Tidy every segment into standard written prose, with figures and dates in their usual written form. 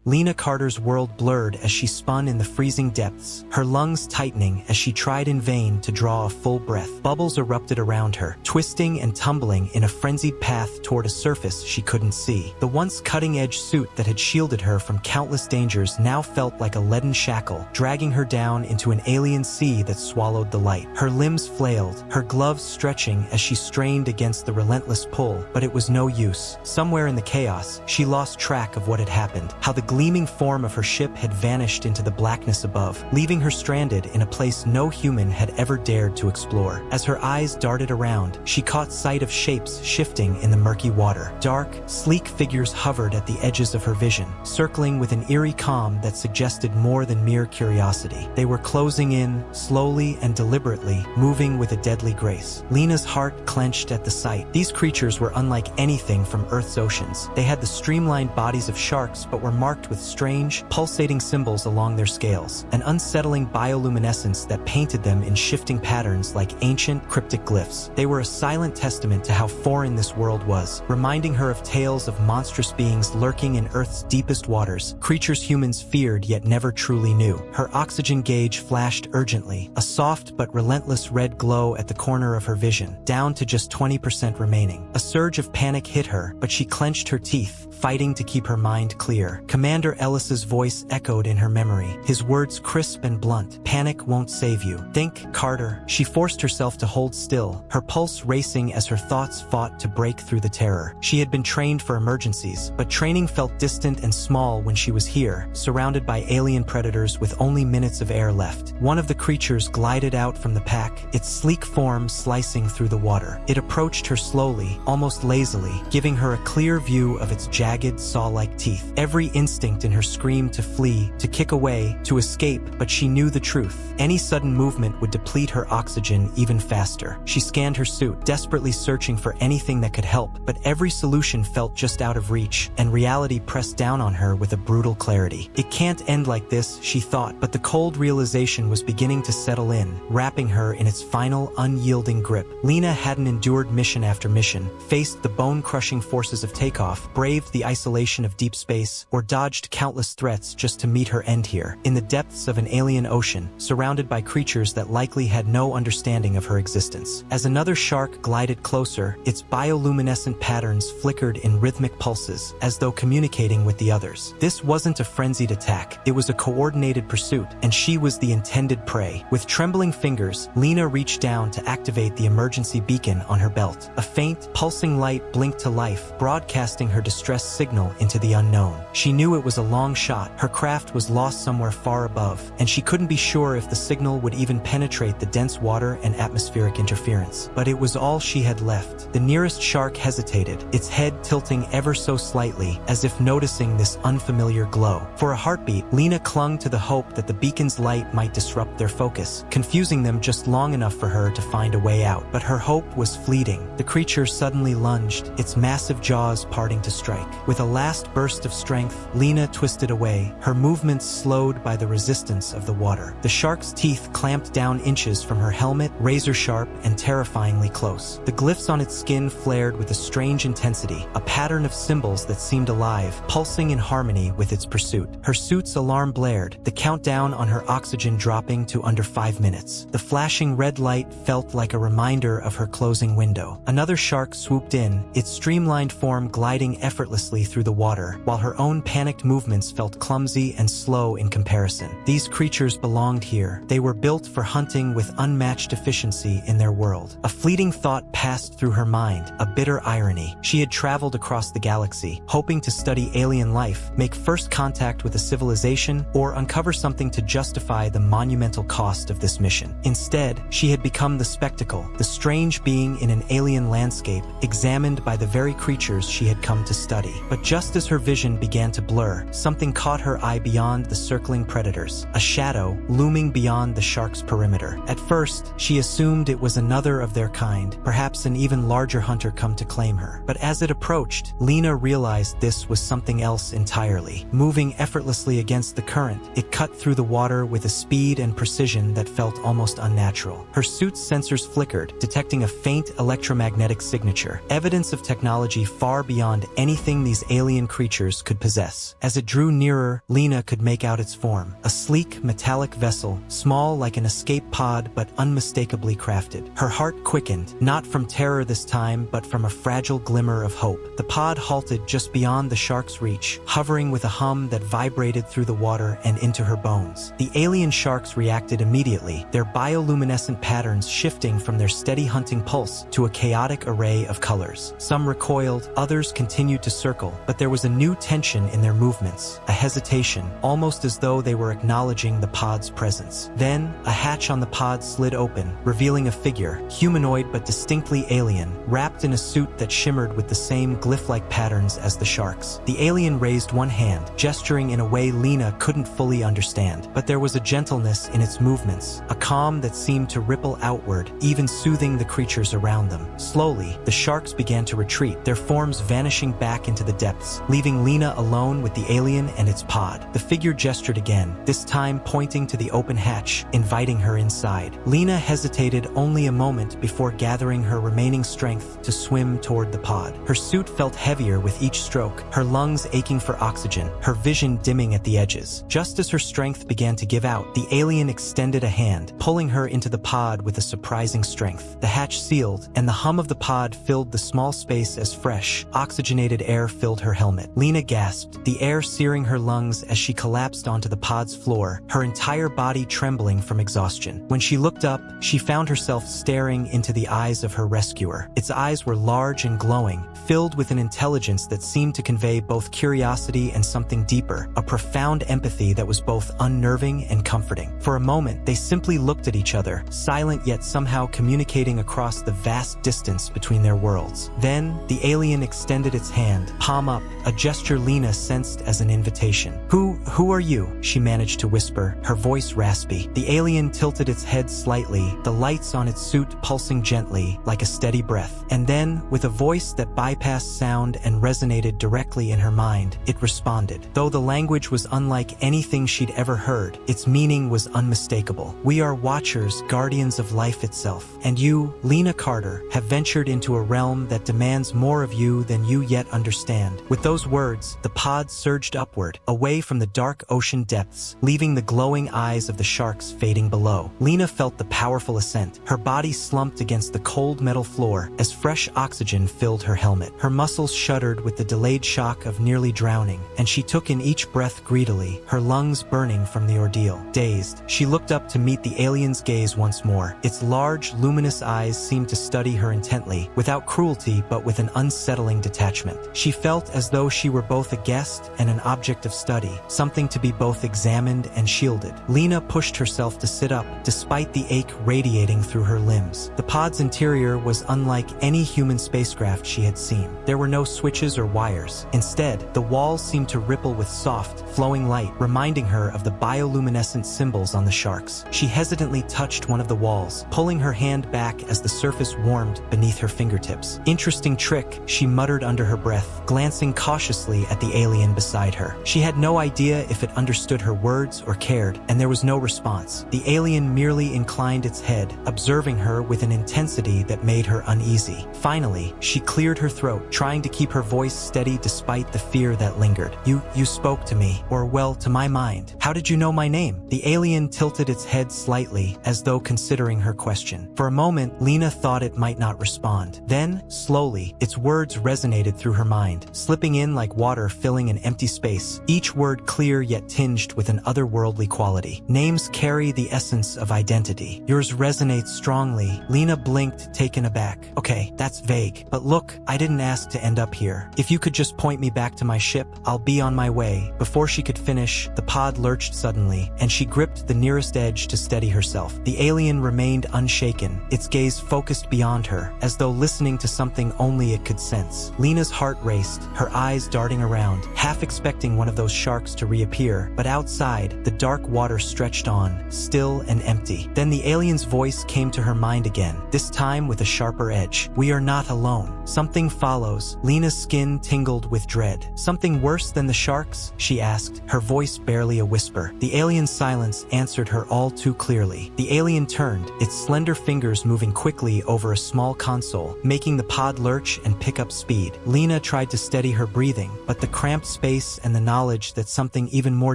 Lena Carter's world blurred as she spun in the freezing depths, her lungs tightening as she tried in vain to draw a full breath. Bubbles erupted around her, twisting and tumbling in a frenzied path toward a surface she couldn't see. The once cutting-edge suit that had shielded her from countless dangers now felt like a leaden shackle, dragging her down into an alien sea that swallowed the light. Her limbs flailed, her gloves stretching as she strained against the relentless pull, but it was no use. Somewhere in the chaos, she lost track of what had happened, how the gleaming form of her ship had vanished into the blackness above, leaving her stranded in a place no human had ever dared to explore. As her eyes darted around, she caught sight of shapes shifting in the murky water. Dark, sleek figures hovered at the edges of her vision, circling with an eerie calm that suggested more than mere curiosity. They were closing in, slowly and deliberately, moving with a deadly grace. Lena's heart clenched at the sight. These creatures were unlike anything from Earth's oceans. They had the streamlined bodies of sharks but were marked with strange, pulsating symbols along their scales, an unsettling bioluminescence that painted them in shifting patterns like ancient, cryptic glyphs. They were a silent testament to how foreign this world was, reminding her of tales of monstrous beings lurking in Earth's deepest waters, creatures humans feared yet never truly knew. Her oxygen gauge flashed urgently, a soft but relentless red glow at the corner of her vision, down to just 20% remaining. A surge of panic hit her, but she clenched her teeth, fighting to keep her mind clear. Commander Ellis's voice echoed in her memory, his words crisp and blunt. "Panic won't save you. Think, Carter." She forced herself to hold still, her pulse racing as her thoughts fought to break through the terror. She had been trained for emergencies, but training felt distant and small when she was here, surrounded by alien predators with only minutes of air left. One of the creatures glided out from the pack, its sleek form slicing through the water. It approached her slowly, almost lazily, giving her a clear view of its jagged, saw-like teeth. Every instinct in her screamed to flee, to kick away, to escape, but she knew the truth. Any sudden movement would deplete her oxygen even faster. She scanned her suit, desperately searching for anything that could help, but every solution felt just out of reach, and reality pressed down on her with a brutal clarity. It can't end like this, she thought, but the cold realization was beginning to settle in, wrapping her in its final, unyielding grip. Lena hadn't endured mission after mission, faced the bone-crushing forces of takeoff, braved the isolation of deep space, or dodged countless threats just to meet her end here, in the depths of an alien ocean, surrounded by creatures that likely had no understanding of her existence. As another shark glided closer, its bioluminescent patterns flickered in rhythmic pulses, as though communicating with the others. This wasn't a frenzied attack, it was a coordinated pursuit, and she was the intended prey. With trembling fingers, Lena reached down to activate the emergency beacon on her belt. A faint, pulsing light blinked to life, broadcasting her distress signal into the unknown. She knew it was a long shot, her craft was lost somewhere far above, and she couldn't be sure if the signal would even penetrate the dense water and atmospheric interference. But it was all she had left. The nearest shark hesitated, its head tilting ever so slightly, as if noticing this unfamiliar glow. For a heartbeat, Lena clung to the hope that the beacon's light might disrupt their focus, confusing them just long enough for her to find a way out. But her hope was fleeting. The creature suddenly lunged, its massive jaws parting to strike. With a last burst of strength, Lena twisted away, her movements slowed by the resistance of the water. The shark's teeth clamped down inches from her helmet, razor-sharp and terrifyingly close. The glyphs on its skin flared with a strange intensity, a pattern of symbols that seemed alive, pulsing in harmony with its pursuit. Her suit's alarm blared, the countdown on her oxygen dropping to under 5 minutes. The flashing red light felt like a reminder of her closing window. Another shark swooped in, its streamlined form gliding effortlessly through the water, while her own panicked movements felt clumsy and slow in comparison. These creatures belonged here. They were built for hunting with unmatched efficiency in their world. A fleeting thought passed through her mind, a bitter irony. She had traveled across the galaxy, hoping to study alien life, make first contact with a civilization, or uncover something to justify the monumental cost of this mission. Instead, she had become the spectacle, the strange being in an alien landscape, examined by the very creatures she had come to study. But just as her vision began to blur, something caught her eye beyond the circling predators, a shadow looming beyond the shark's perimeter. At first, she assumed it was another of their kind, perhaps an even larger hunter come to claim her. But as it approached, Lena realized this was something else entirely. Moving effortlessly against the current, it cut through the water with a speed and precision that felt almost unnatural. Her suit's sensors flickered, detecting a faint electromagnetic signature, evidence of technology far beyond anything these alien creatures could possess. As it drew nearer, Lena could make out its form. A sleek, metallic vessel, small like an escape pod but unmistakably crafted. Her heart quickened, not from terror this time, but from a fragile glimmer of hope. The pod halted just beyond the shark's reach, hovering with a hum that vibrated through the water and into her bones. The alien sharks reacted immediately, their bioluminescent patterns shifting from their steady hunting pulse to a chaotic array of colors. Some recoiled, others continued to circle, but there was a new tension in their movements, a hesitation, almost as though they were acknowledging the pod's presence. Then, a hatch on the pod slid open, revealing a figure, humanoid but distinctly alien, wrapped in a suit that shimmered with the same glyph-like patterns as the sharks. The alien raised one hand, gesturing in a way Lena couldn't fully understand, but there was a gentleness in its movements, a calm that seemed to ripple outward, even soothing the creatures around them. Slowly, the sharks began to retreat, their forms vanishing back into the depths, leaving Lena alone with the alien and its pod. The figure gestured again, this time pointing to the open hatch, inviting her inside. Lena hesitated only a moment before gathering her remaining strength to swim toward the pod. Her suit felt heavier with each stroke, her lungs aching for oxygen, her vision dimming at the edges. Just as her strength began to give out, the alien extended a hand, pulling her into the pod with a surprising strength. The hatch sealed, and the hum of the pod filled the small space as fresh, oxygenated air filled her helmet. Lena gasped, the air searing her lungs as she collapsed onto the pod's floor, her entire body trembling from exhaustion. When she looked up, she found herself staring into the eyes of her rescuer. Its eyes were large and glowing, filled with an intelligence that seemed to convey both curiosity and something deeper, a profound empathy that was both unnerving and comforting. For a moment, they simply looked at each other, silent yet somehow communicating across the vast distance between their worlds. Then, the alien extended its hand, palm up, a gesture Lena sensed as an invitation. Who are you?" she managed to whisper, her voice raspy. The alien tilted its head slightly, the lights on its suit pulsing gently, like a steady breath. And then, with a voice that bypassed sound and resonated directly in her mind, it responded. Though the language was unlike anything she'd ever heard, its meaning was unmistakable. "We are Watchers, guardians of life itself. And you, Lena Carter, have ventured into a realm that demands more of you than you yet understand." With those words, the pod surged upward, away from the dark ocean depths, leaving the glowing eyes of the sharks fading below. Lena felt the powerful ascent. Her body slumped against the cold metal floor as fresh oxygen filled her helmet. Her muscles shuddered with the delayed shock of nearly drowning, and she took in each breath greedily, her lungs burning from the ordeal. Dazed, she looked up to meet the alien's gaze once more. Its large, luminous eyes seemed to study her intently, without cruelty but with an unsettling detachment. She felt as though she were both a guest and an object of study, something to be both examined and shielded. Lena pushed herself to sit up, despite the ache radiating through her limbs. The pod's interior was unlike any human spacecraft she had seen. There were no switches or wires. Instead, the walls seemed to ripple with soft, flowing light, reminding her of the bioluminescent symbols on the sharks. She hesitantly touched one of the walls, pulling her hand back as the surface warmed beneath her fingertips. "Interesting trick," she muttered under her breath, glancing cautiously at the alien beside her. She had no idea if it understood her words or cared, and there was no response. The alien merely inclined its head, observing her with an intensity that made her uneasy. Finally, she cleared her throat, trying to keep her voice steady despite the fear that lingered. You spoke to me, or well, to my mind. How did you know my name?" The alien tilted its head slightly, as though considering her question. For a moment, Lena thought it might not respond. Then, slowly, its words resonated through her mind, slipping in like water filling an empty space, each word clear yet tinged with an otherworldly quality. "Names carry the essence of identity. Yours resonates strongly." Lena blinked, taken aback. "Okay, that's vague. But look, I didn't ask to end up here. If you could just point me back to my ship, I'll be on my way." Before she could finish, the pod lurched suddenly, and she gripped the nearest edge to steady herself. The alien remained unshaken, its gaze focused beyond her, as though listening to something only it could sense. Lena's heart raced, her eyes darting around, half expecting one of those sharks to reappear, but outside, the dark water stretched on, still and empty. Then the alien's voice came to her mind again, this time with a sharper edge. "We are not alone. Something follows." Lena's skin tingled with dread. "Something worse than the sharks?" she asked, her voice barely a whisper. The alien's silence answered her all too clearly. The alien turned, its slender fingers moving quickly over a small console, making the pod lurch and pick up speed. Lena tried to steady her breathing, but the cramped space space and the knowledge that something even more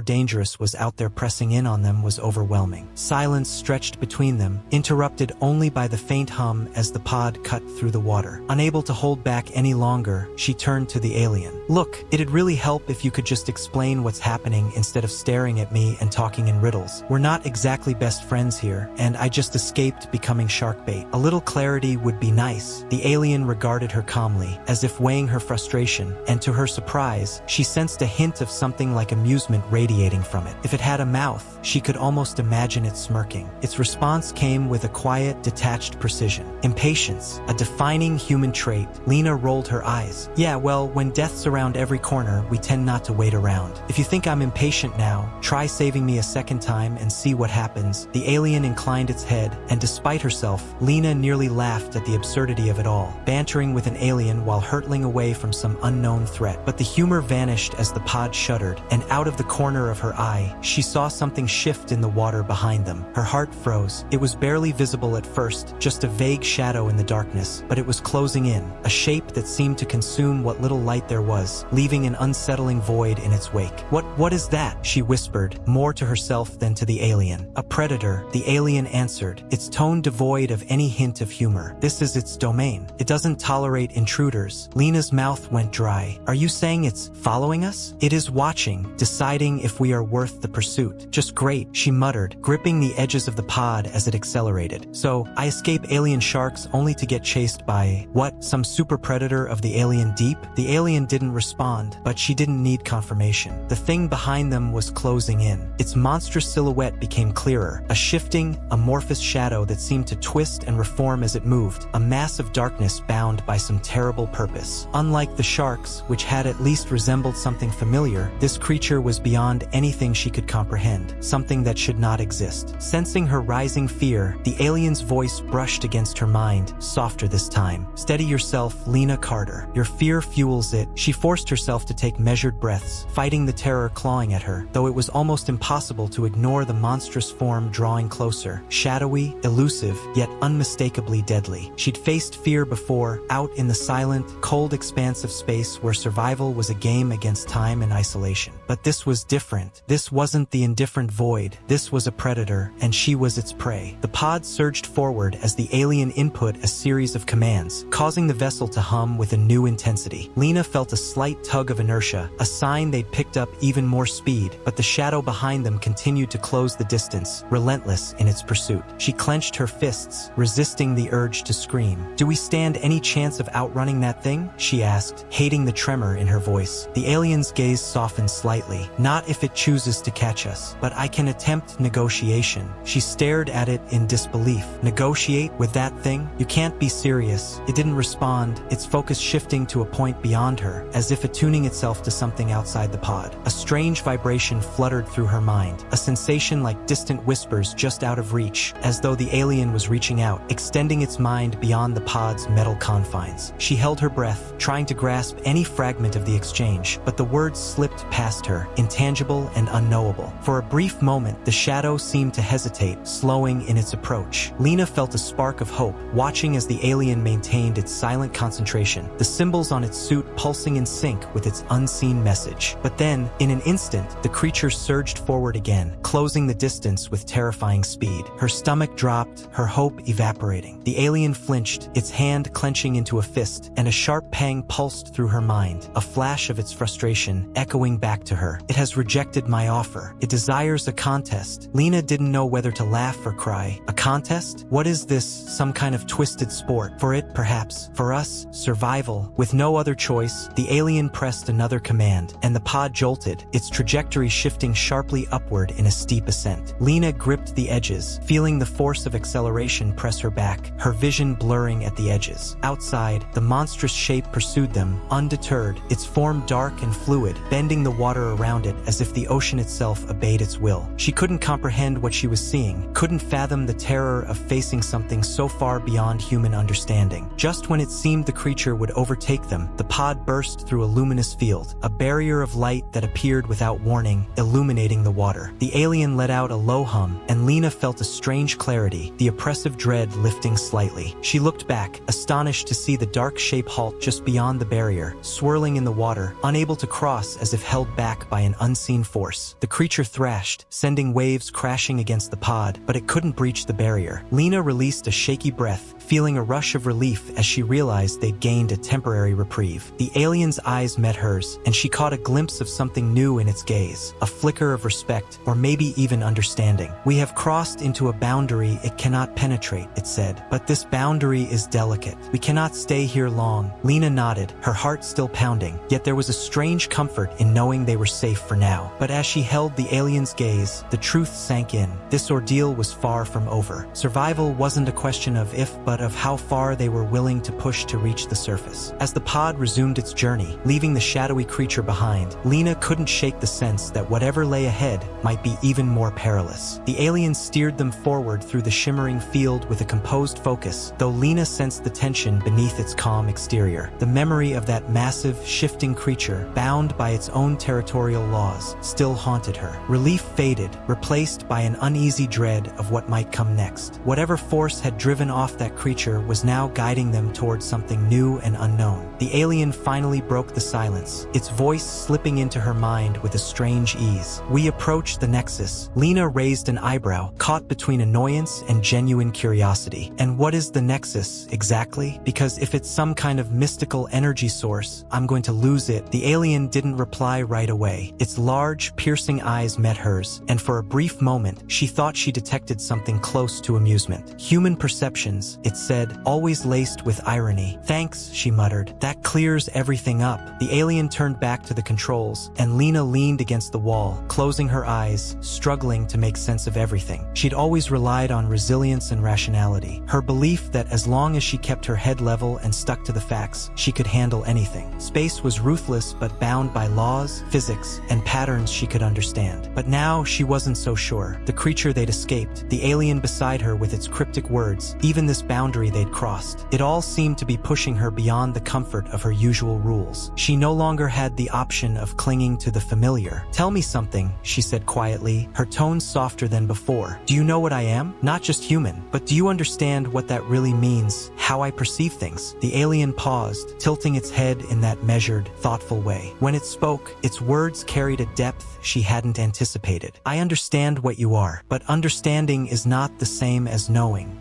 dangerous was out there pressing in on them was overwhelming. Silence stretched between them, interrupted only by the faint hum as the pod cut through the water. Unable to hold back any longer, she turned to the alien. "Look, it'd really help if you could just explain what's happening instead of staring at me and talking in riddles. We're not exactly best friends here, and I just escaped becoming shark bait. A little clarity would be nice." The alien regarded her calmly, as if weighing her frustration, and to her surprise, she sensed a hint of something like amusement radiating from it. If it had a mouth, she could almost imagine it smirking. Its response came with a quiet, detached precision. Impatience, a defining human trait. Lena rolled her eyes. "Yeah, well, when death's around every corner, we tend not to wait around. If you think I'm impatient now, try saving me a second time and see what happens." The alien inclined its head, and despite herself, Lena nearly laughed at the absurdity of it all, bantering with an alien while hurtling away from some unknown threat. But the humor vanished as the pod shuddered, and out of the corner of her eye, she saw something shift in the water behind them. Her heart froze. It was barely visible at first, just a vague shadow in the darkness, but it was closing in, a shape that seemed to consume what little light there was, leaving an unsettling void in its wake. What is that?" she whispered, more to herself than to the alien. "A predator," the alien answered, its tone devoid of any hint of humor. "This is its domain. It doesn't tolerate intruders." Lena's mouth went dry. "Are you saying it's following us?" "It is watching, deciding if we are worth the pursuit." "Just great," she muttered, gripping the edges of the pod as it accelerated. "So, I escape alien sharks only to get chased by, what, some super predator of the alien deep?" The alien didn't respond, but she didn't need confirmation. The thing behind them was closing in. Its monstrous silhouette became clearer, a shifting, amorphous shadow that seemed to twist and reform as it moved, a mass of darkness bound by some terrible purpose. Unlike the sharks, which had at least resembled something familiar, this creature was beyond anything she could comprehend, something that should not exist. Sensing her rising fear, the alien's voice brushed against her mind, softer this time. "Steady yourself, Lena Carter. Your fear fuels it." She forced herself to take measured breaths, fighting the terror clawing at her, though it was almost impossible to ignore the monstrous form drawing closer, shadowy, elusive, yet unmistakably deadly. She'd faced fear before, out in the silent, cold expanse of space where survival was a game against time and isolation. But this was different. This wasn't the indifferent void. This was a predator, and she was its prey. The pod surged forward as the alien input a series of commands, causing the vessel to hum with a new intensity. Lena felt a slight tug of inertia, a sign they'd picked up even more speed, but the shadow behind them continued to close the distance, relentless in its pursuit. She clenched her fists, resisting the urge to scream. "Do we stand any chance of outrunning that thing?" she asked, hating the tremor in her voice. The alien's gaze softened slightly. "Not if it chooses to catch us, but I can attempt negotiation." She stared at it in disbelief. "Negotiate with that thing? You can't be serious." It didn't respond, its focus shifting to a point beyond her, as if attuning itself to something outside the pod. A strange vibration fluttered through her mind, a sensation like distant whispers just out of reach, as though the alien was reaching out, extending its mind beyond the pod's metal confines. She held her breath, trying to grasp any fragment of the exchange, but the words slipped past her, intangible and unknowable. For a brief moment, the shadow seemed to hesitate, slowing in its approach. Lena felt a spark of hope, watching as the alien maintained its silent concentration, the symbols on its suit pulsing in sync with its unseen message. But then, in an instant, the creature surged forward again, closing the distance with terrifying speed. Her stomach dropped, her hope evaporating. The alien flinched, its hand clenching into a fist, and a sharp pang pulsed through her mind, a flash of its frustration echoing back to her. "It has rejected my offer. It desires a contest." Lena didn't know whether to laugh or cry. A contest? What is this, some kind of twisted sport? For it, perhaps. For us, survival. With no other choice, the alien pressed another command, and the pod jolted, its trajectory shifting sharply upward in a steep ascent. Lena gripped the edges, feeling the force of acceleration press her back, her vision blurring at the edges. Outside, the monstrous shape pursued them, undeterred, its form dark and fluid, bending the water around it as if the ocean itself obeyed its will. She couldn't comprehend what she was seeing, couldn't fathom the terror of facing something so far beyond human understanding. Just when it seemed the creature would overtake them, the pod burst through a luminous field, a barrier of light that appeared without warning, illuminating the water. The alien let out a low hum, and Lena felt a strange clarity, the oppressive dread lifting slightly. She looked back, astonished to see the dark shape halt just beyond the barrier, swirling in the water, unable to across as if held back by an unseen force. The creature thrashed, sending waves crashing against the pod, but it couldn't breach the barrier. Lena released a shaky breath, feeling a rush of relief as she realized they'd gained a temporary reprieve. The alien's eyes met hers, and she caught a glimpse of something new in its gaze, a flicker of respect, or maybe even understanding. "We have crossed into a boundary it cannot penetrate," it said. "But this boundary is delicate. We cannot stay here long." Lena nodded, her heart still pounding, yet there was a strange comfort in knowing they were safe for now. But as she held the alien's gaze, the truth sank in. This ordeal was far from over. Survival wasn't a question of if, but of how far they were willing to push to reach the surface. As the pod resumed its journey, leaving the shadowy creature behind, Lena couldn't shake the sense that whatever lay ahead might be even more perilous. The alien steered them forward through the shimmering field with a composed focus, though Lena sensed the tension beneath its calm exterior. The memory of that massive, shifting creature, bound by its own territorial laws, still haunted her. Relief faded, replaced by an uneasy dread of what might come next. Whatever force had driven off that creature was now guiding them towards something new and unknown. The alien finally broke the silence, its voice slipping into her mind with a strange ease. "We approach the Nexus." Lena raised an eyebrow, caught between annoyance and genuine curiosity. "And what is the Nexus, exactly? Because if it's some kind of mystical energy source, I'm going to lose it." The alien didn't reply right away. Its large, piercing eyes met hers, and for a brief moment, she thought she detected something close to amusement. "Human perceptions," it said, always laced with irony. "Thanks," she muttered. "That clears everything up." The alien turned back to the controls, and Lena leaned against the wall, closing her eyes, struggling to make sense of everything. She'd always relied on resilience and rationality, her belief that as long as she kept her head level and stuck to the facts, she could handle anything. Space was ruthless but bound by laws, physics, and patterns she could understand. But now she wasn't so sure. The creature they'd escaped, the alien beside her with its cryptic words, even this boundary they'd crossed, it all seemed to be pushing her beyond the comfort of her usual rules. She no longer had the option of clinging to the familiar. "Tell me something," she said quietly, her tone softer than before. "Do you know what I am? Not just human, but do you understand what that really means? How I perceive things?" The alien paused, tilting its head in that measured, thoughtful way. When it spoke, its words carried a depth she hadn't anticipated. "I understand what you are, but understanding is not the same as knowing.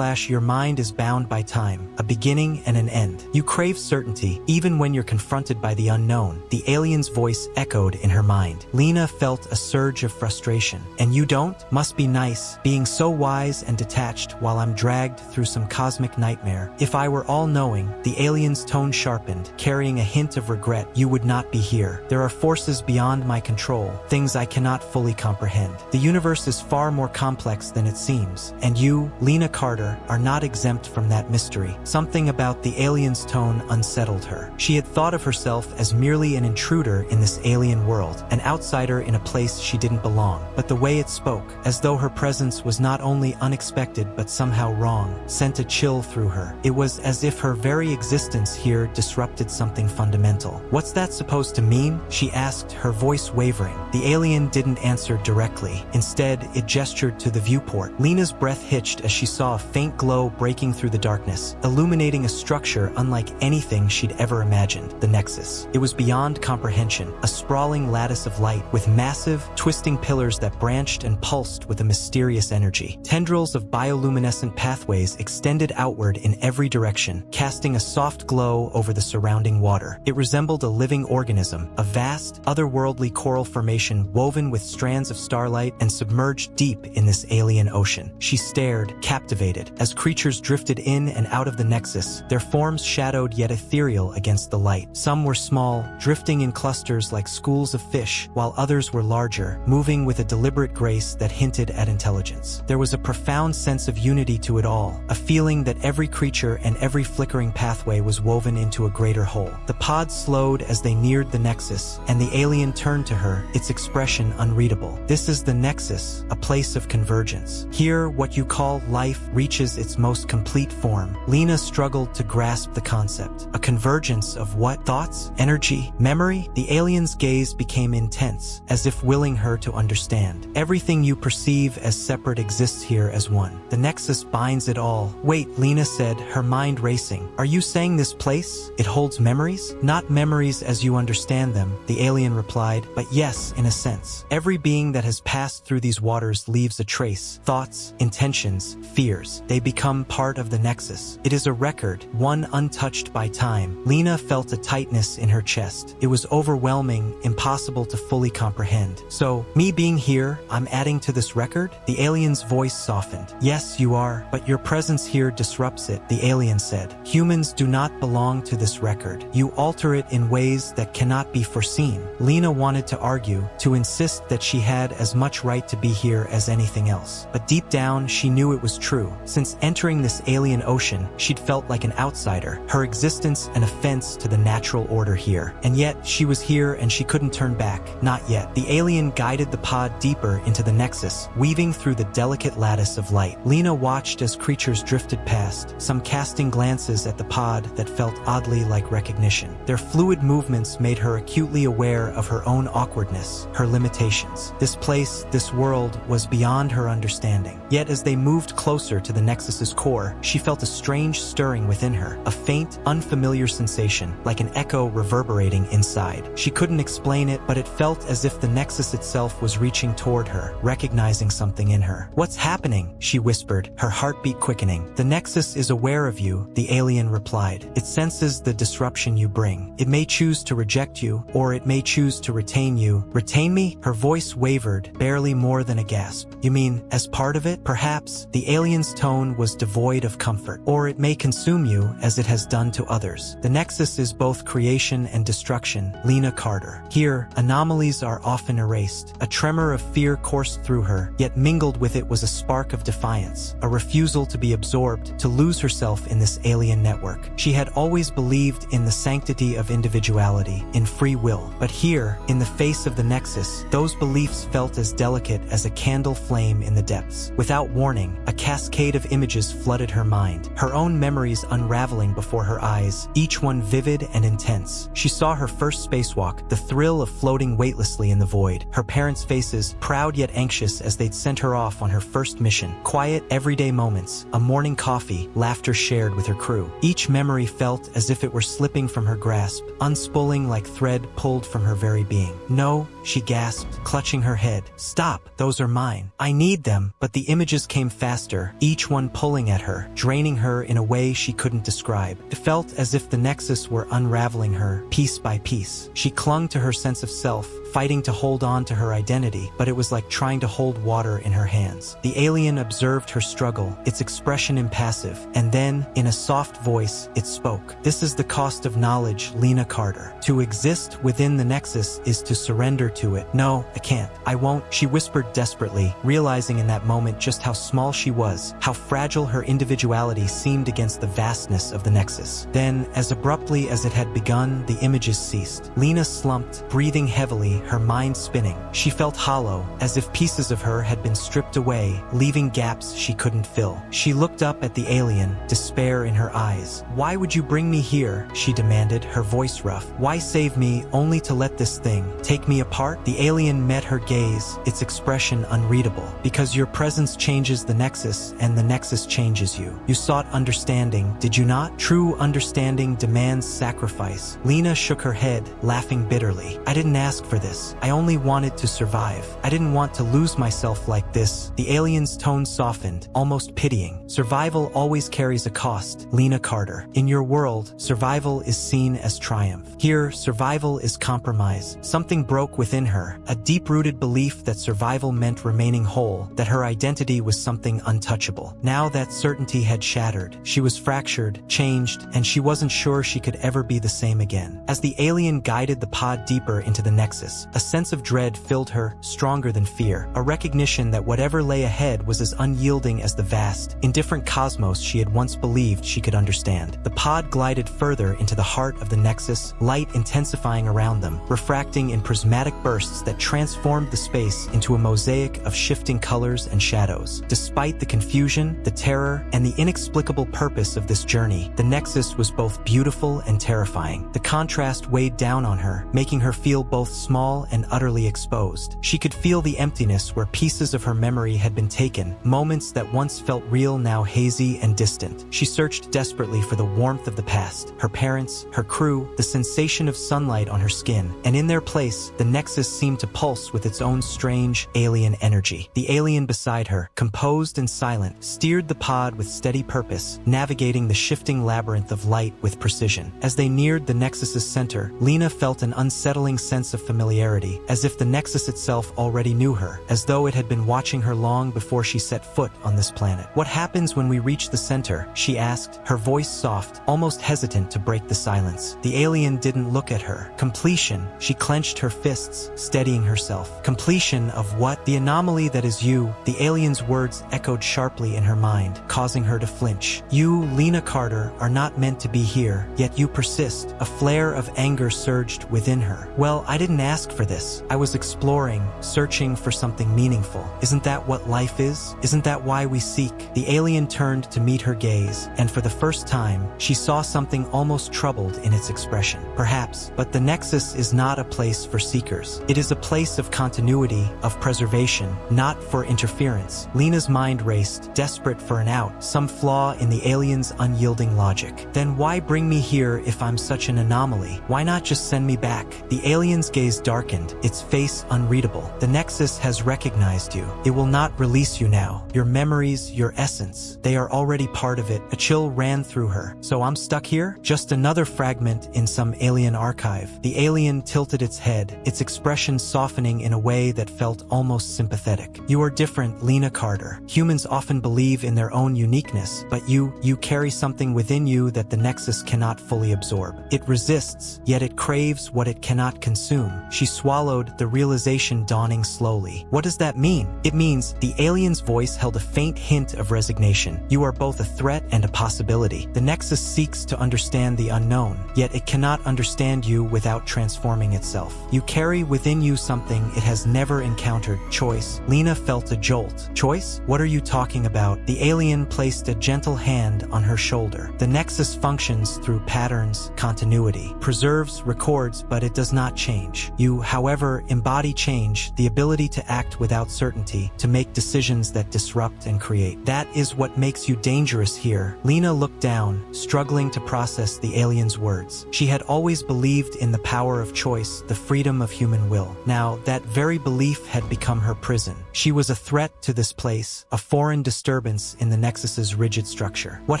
Your mind is bound by time, a beginning and an end. You crave certainty, even when you're confronted by the unknown." The alien's voice echoed in her mind. Lena felt a surge of frustration. "And you don't? Must be nice, being so wise and detached while I'm dragged through some cosmic nightmare. If I were all-knowing," the alien's tone sharpened, carrying a hint of regret, "you would not be here. There are forces beyond my control, things I cannot fully comprehend. The universe is far more complex than it seems, and you, Lena Carter, are not exempt from that mystery." Something about the alien's tone unsettled her. She had thought of herself as merely an intruder in this alien world, an outsider in a place she didn't belong. But the way it spoke, as though her presence was not only unexpected but somehow wrong, sent a chill through her. It was as if her very existence here disrupted something fundamental. "What's that supposed to mean?" she asked, her voice wavering. The alien didn't answer directly. Instead, it gestured to the viewport. Lena's breath hitched as she saw a faint glow breaking through the darkness, illuminating a structure unlike anything she'd ever imagined, the Nexus. It was beyond comprehension, a sprawling lattice of light with massive, twisting pillars that branched and pulsed with a mysterious energy. Tendrils of bioluminescent pathways extended outward in every direction, casting a soft glow over the surrounding water. It resembled a living organism, a vast, otherworldly coral formation woven with strands of starlight and submerged deep in this alien ocean. She stared, captivated, as creatures drifted in and out of the Nexus, their forms shadowed yet ethereal against the light. Some were small, drifting in clusters like schools of fish, while others were larger, moving with a deliberate grace that hinted at intelligence. There was a profound sense of unity to it all, a feeling that every creature and every flickering pathway was woven into a greater whole. The pod slowed as they neared the Nexus, and the alien turned to her, its expression unreadable. "This is the Nexus, a place of convergence. Here, what you call life reaches its most complete form." Lena struggled to grasp the concept. A convergence of what? Thoughts? Energy? Memory? The alien's gaze became intense, as if willing her to understand. "Everything you perceive as separate exists here as one. The Nexus binds it all." "Wait," Lena said, her mind racing. "Are you saying this place, it holds memories? Not memories as you understand them, the alien replied, but yes, in a sense. Every being that has passed through these waters leaves a trace. Thoughts, intentions, fears. They become part of the Nexus. It is a record, one untouched by time. Lena felt a tightness in her chest. It was overwhelming, impossible to fully comprehend. So, me being here, I'm adding to this record? The alien's voice softened. Yes, you are, but your presence here disrupts it, the alien said. Humans do not belong to this record. You alter it in ways that cannot be foreseen. Lena wanted to argue, to insist that she had as much right to be here as anything else. But deep down, she knew it was true. Since entering this alien ocean, she'd felt like an outsider, her existence an offense to the natural order here. And yet, she was here and she couldn't turn back. Not yet. The alien guided the pod deeper into the Nexus, weaving through the delicate lattice of light. Lena watched as creatures drifted past, some casting glances at the pod that felt oddly like recognition. Their fluid movements made her acutely aware of her own awkwardness, her limitations. This place, this world, was beyond her understanding. Yet as they moved closer to the Nexus's core, she felt a strange stirring within her, a faint, unfamiliar sensation, like an echo reverberating inside. She couldn't explain it, but it felt as if the Nexus itself was reaching toward her, recognizing something in her. What's happening? She whispered, her heartbeat quickening. The Nexus is aware of you, the alien replied. It senses the disruption you bring. It may choose to reject you, or it may choose to retain you. Retain me? Her voice wavered, barely more than a gasp. You mean, as part of it? Perhaps. The alien's tone was devoid of comfort. Or it may consume you, as it has done to others. The Nexus is both creation and destruction. Lena Carter. Here, anomalies are often erased. A tremor of fear coursed through her, yet mingled with it was a spark of defiance, a refusal to be absorbed, to lose herself in this alien network. She had always believed in the sanctity of individuality, in free will. But here, in the face of the Nexus, those beliefs felt as delicate as a candle flame in the depths. Without warning, a cascade of images flooded her mind, her own memories unraveling before her eyes, each one vivid and intense. She saw her first spacewalk, the thrill of floating weightlessly in the void, her parents' faces, proud yet anxious as they'd sent her off on her first mission, quiet, everyday moments, a morning coffee, laughter shared with her crew. Each memory felt as if it were slipping from her grasp, unspooling like thread pulled from her very being. No, she gasped, clutching her head. Stop, those are mine. I need them, but the images came faster, each one pulling at her, draining her in a way she couldn't describe. It felt as if the Nexus were unraveling her, piece by piece. She clung to her sense of self, fighting to hold on to her identity, but it was like trying to hold water in her hands. The alien observed her struggle, its expression impassive, and then, in a soft voice, it spoke. This is the cost of knowledge, Lena Carter. To exist within the Nexus is to surrender to it. No, I can't. I won't, she whispered desperately, realizing in that moment just how small she was, how fragile her individuality seemed against the vastness of the Nexus. Then, as abruptly as it had begun, the images ceased. Lena slumped, breathing heavily, her mind spinning. She felt hollow, as if pieces of her had been stripped away, leaving gaps she couldn't fill. She looked up at the alien, despair in her eyes. Why would you bring me here? She demanded, her voice rough. Why save me, only to let this thing take me apart? The alien met her gaze, its expression unreadable. Because your presence changes the Nexus, and the Nexus changes you. You sought understanding, did you not? True understanding demands sacrifice. Lena shook her head, laughing bitterly. I didn't ask for this. I only wanted to survive. I didn't want to lose myself like this. The alien's tone softened, almost pitying. Survival always carries a cost, Lena Carter. In your world, survival is seen as triumph. Here, survival is compromise. Something broke within her, a deep-rooted belief that survival meant remaining whole, that her identity was something untouchable. Now that certainty had shattered. She was fractured, changed, and she wasn't sure she could ever be the same again. As the alien guided the pod deeper into the Nexus, a sense of dread filled her, stronger than fear, a recognition that whatever lay ahead was as unyielding as the vast, indifferent cosmos she had once believed she could understand. The pod glided further into the heart of the Nexus, light intensifying around them, refracting in prismatic bursts that transformed the space into a mosaic of shifting colors and shadows. Despite the confusion, the terror, and the inexplicable purpose of this journey, the Nexus was both beautiful and terrifying. The contrast weighed down on her, making her feel both small and utterly exposed. She could feel the emptiness where pieces of her memory had been taken, moments that once felt real now hazy and distant. She searched desperately for the warmth of the past, her parents, her crew, the sensation reflection of sunlight on her skin, and in their place, the Nexus seemed to pulse with its own strange, alien energy. The alien beside her, composed and silent, steered the pod with steady purpose, navigating the shifting labyrinth of light with precision. As they neared the Nexus's center, Lena felt an unsettling sense of familiarity, as if the Nexus itself already knew her, as though it had been watching her long before she set foot on this planet. "What happens when we reach the center?" she asked, her voice soft, almost hesitant to break the silence. The alien didn't look at her. "Completion." She clenched her fists, steadying herself. "Completion of what?" "The anomaly that is you." The alien's words echoed sharply in her mind, causing her to flinch. "You, Lena Carter, are not meant to be here, yet you persist." A flare of anger surged within her. "Well, I didn't ask for this. I was exploring, searching for something meaningful. Isn't that what life is? Isn't that why we seek?" The alien turned to meet her gaze, and for the first time, she saw something almost troubled in its expression. "Perhaps, but the Nexus is not a place for seekers. It is a place of continuity, of preservation, not for interference." Lena's mind raced, desperate for an out, some flaw in the alien's unyielding logic. "Then why bring me here if I'm such an anomaly? Why not just send me back?" The alien's gaze darkened, its face unreadable. "The Nexus has recognized you. It will not release you now. Your memories, your essence, they are already part of it." A chill ran through her. "So I'm stuck here? Just another fragment in some alien archive." The alien tilted its head, its expression softening in a way that felt almost sympathetic. "You are different, Lena Carter. Humans often believe in their own uniqueness, but you carry something within you that the Nexus cannot fully absorb. It resists, yet it craves what it cannot consume." She swallowed, the realization dawning slowly. "What does that mean?" "It means," the alien's voice held a faint hint of resignation, "you are both a threat and a possibility. The Nexus seeks to understand the unknown, yet it cannot understand you without transforming itself. You carry within you something it has never encountered. Choice." Lena felt a jolt. "Choice? What are you talking about?" The alien placed a gentle hand on her shoulder. "The Nexus functions through patterns, continuity, preserves, records, but it does not change. You, however, embody change, the ability to act without certainty, to make decisions that disrupt and create. That is what makes you dangerous here." Lena looked down, struggling to process the alien's words. She had always believed in the power of choice, the freedom of human will. Now, that very belief had become her prison. She was a threat to this place, a foreign disturbance in the Nexus's rigid structure. "What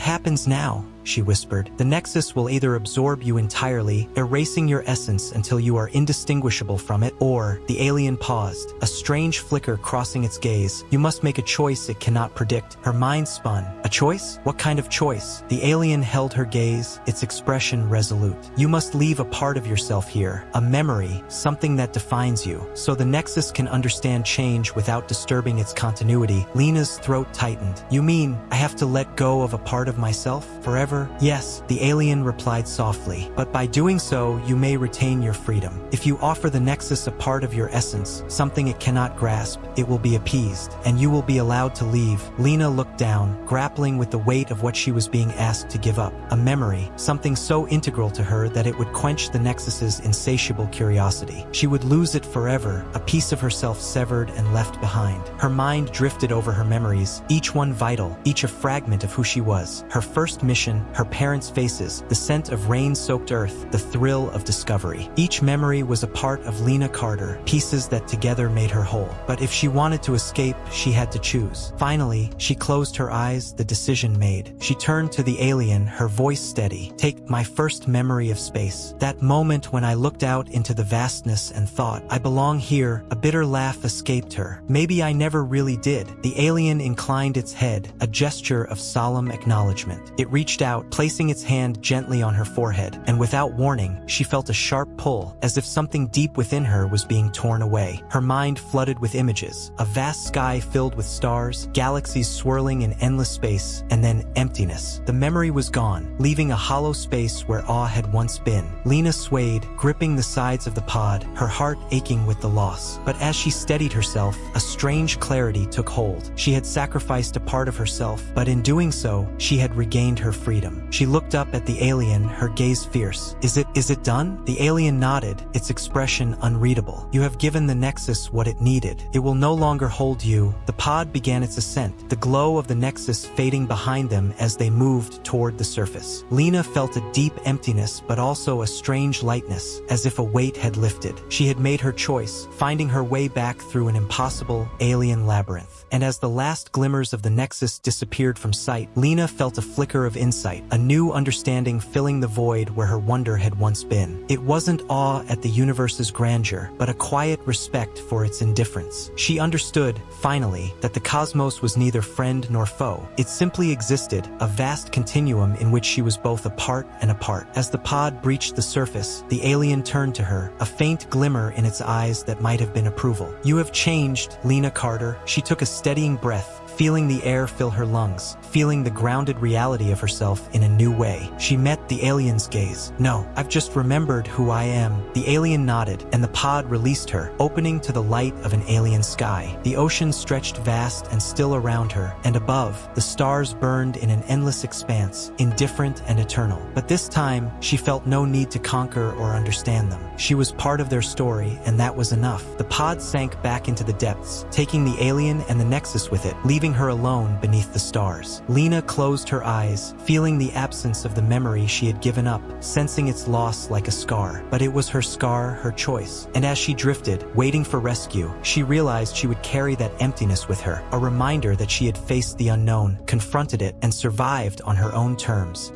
happens now?" she whispered. "The Nexus will either absorb you entirely, erasing your essence until you are indistinguishable from it, or..." The alien paused, a strange flicker crossing its gaze. "You must make a choice it cannot predict." Her mind spun. "A choice? What kind of choice?" The alien held her gaze, its expression resolute. "You must leave a part of yourself here, a memory, something that defines you, so the Nexus can understand change without disturbing its continuity." Lena's throat tightened. "You mean, I have to let go of a part of myself, forever?" "Yes," the alien replied softly, "but by doing so, you may retain your freedom. If you offer the Nexus a part of your essence, something it cannot grasp, it will be appeased, and you will be allowed to leave." Lena looked down, grappling with the weight of what she was being asked to give up. A memory, something so integral to her that it would quench the Nexus's insatiable curiosity. She would lose it forever, a piece of herself severed and left behind. Her mind drifted over her memories, each one vital, each a fragment of who she was. Her first mission, her parents' faces, the scent of rain-soaked earth, the thrill of discovery. Each memory was a part of Lena Carter, pieces that together made her whole. But if she wanted to escape, she had to choose. Finally, she closed her eyes, the decision made. She turned to the alien, her voice steady. "Take my first memory of space. That moment when I looked out into the vastness and thought, I belong here." A bitter laugh escaped her. "Maybe I never really did." The alien inclined its head, a gesture of solemn acknowledgement. It reached out, placing its hand gently on her forehead, and without warning, she felt a sharp pull, as if something deep within her was being torn away. Her mind flooded with images, a vast sky filled with stars, galaxies swirling in endless space, and then emptiness. The memory was gone, leaving a hollow space where awe had once been. Lena swayed, gripping the sides of the pod, her heart aching with the loss. But as she steadied herself, a strange clarity took hold. She had sacrificed a part of herself, but in doing so, she had regained her freedom. She looked up at the alien, her gaze fierce. Is it done?" The alien nodded, its expression unreadable. "You have given the Nexus what it needed. It will no longer hold you." The pod began its ascent, the glow of the Nexus fading behind them as they moved toward the surface. Lena felt a deep emptiness, but also a strange lightness, as if a weight had lifted. She had made her choice, finding her way back through an impossible, alien labyrinth. And as the last glimmers of the Nexus disappeared from sight, Lena felt a flicker of insight, a new understanding filling the void where her wonder had once been. It wasn't awe at the universe's grandeur, but a quiet respect for its indifference. She understood, finally, that the cosmos was neither friend nor foe. It simply existed, a vast continuum in which she was both a part and apart. As the pod breached the surface, the alien turned to her, a faint glimmer in its eyes that might have been approval. "You have changed, Lena Carter." She took a steadying breath, feeling the air fill her lungs, feeling the grounded reality of herself in a new way. She met the alien's gaze. "No, I've just remembered who I am." The alien nodded, and the pod released her, opening to the light of an alien sky. The ocean stretched vast and still around her, and above, the stars burned in an endless expanse, indifferent and eternal. But this time, she felt no need to conquer or understand them. She was part of their story, and that was enough. The pod sank back into the depths, taking the alien and the Nexus with it, leaving her alone beneath the stars. Lena closed her eyes, feeling the absence of the memory she had given up, sensing its loss like a scar. But it was her scar, her choice. And as she drifted, waiting for rescue, she realized she would carry that emptiness with her, a reminder that she had faced the unknown, confronted it, and survived on her own terms.